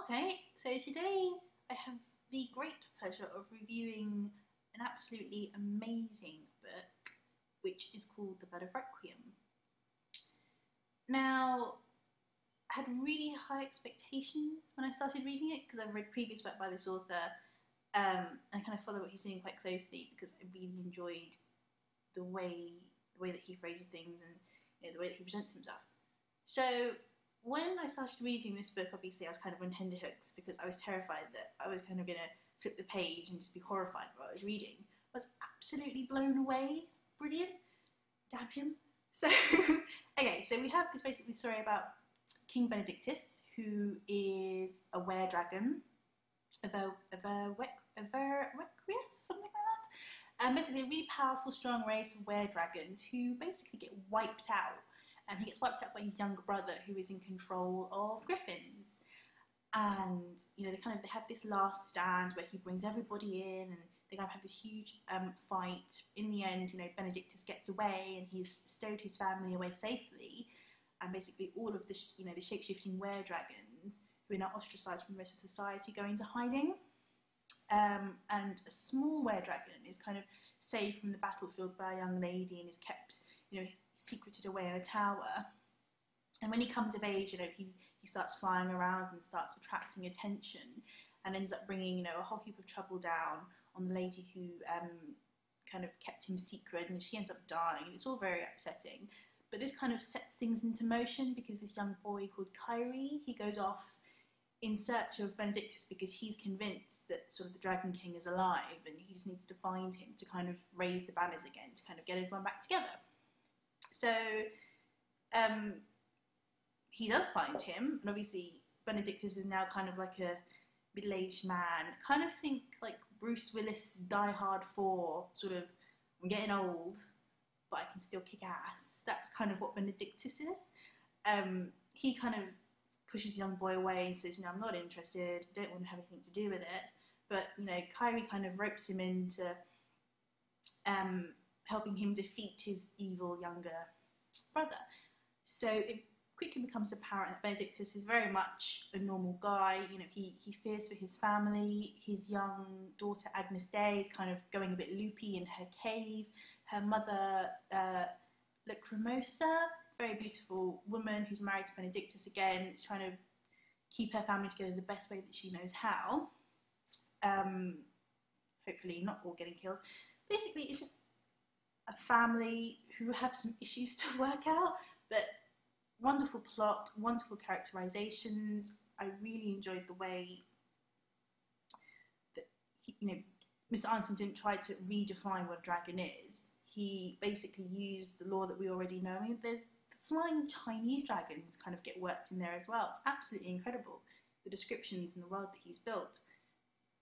Okay, so today I have the great pleasure of reviewing an absolutely amazing book, which is called The Bed of Requiem. Now, I had really high expectations when I started reading it because I've read previous work by this author and kind of follow what he's doing quite closely because I really enjoyed the way that he phrases things and the way that he presents himself. So when I started reading this book, obviously I was kind of on tenterhooks because I was terrified that I was kind of going to flip the page and just be horrified by what I was reading. I was absolutely blown away. It's brilliant. Damn him. So, okay, so we have this basically story about King Benedictus, who is a were-dragon, a Requius, something like that. Basically a really powerful, strong race of were-dragons who basically get wiped out. He gets wiped out by his younger brother, who is in control of griffins. And they have this last stand where he brings everybody in, and they kind of have this huge fight. In the end, Benedictus gets away, and he's stowed his family away safely. And basically, all of the the shape-shifting were-dragons who are now ostracized from the rest of society go into hiding. And a small were-dragon is kind of saved from the battlefield by a young lady and is kept, secreted away in a tower. And when he comes of age, he starts flying around and starts attracting attention and ends up bringing, a whole heap of trouble down on the lady who kind of kept him secret, and she ends up dying. It's all very upsetting. But this kind of sets things into motion because this young boy called Kyrie, he goes off in search of Benedictus because he's convinced that sort of the Dragon King is alive, and he just needs to find him to kind of raise the banners again, to kind of get everyone back together. So he does find him, and obviously Benedictus is now kind of like a middle-aged man. Kind of think like Bruce Willis Die Hard 4, sort of, I'm getting old, but I can still kick ass. That's kind of what Benedictus is. He kind of pushes the young boy away and says, I'm not interested, don't want to have anything to do with it. But, Kyrie kind of ropes him into helping him defeat his evil younger brother. So it quickly becomes apparent that Benedictus is very much a normal guy. He fears for his family. His young daughter Agnes Day is kind of going a bit loopy in her cave. Her mother, Lacrimosa, very beautiful woman who's married to Benedictus again, is trying to keep her family together the best way that she knows how. Hopefully not all getting killed. Basically, it's just a family who have some issues to work out, but wonderful plot, wonderful characterizations. I really enjoyed the way that Mr. Arenson didn't try to redefine what a dragon is. He basically used the lore that we already know. There's the flying Chinese dragons kind of get worked in there as well. It's absolutely incredible, the descriptions and the world that he's built.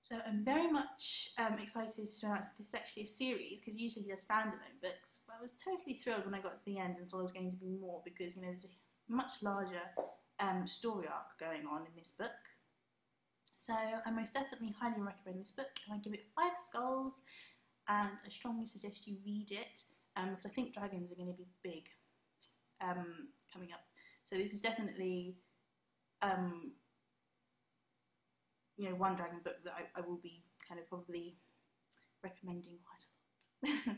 So I'm very much excited to announce this is actually a series, because usually he does standalone books. But I was totally thrilled when I got to the end and saw there was going to be more, because there's a much larger story arc going on in this book. So I most definitely highly recommend this book, and I give it 5 skulls, and I strongly suggest you read it, because I think dragons are going to be big coming up. So this is definitely one dragon book that I will be kind of probably recommending quite a lot.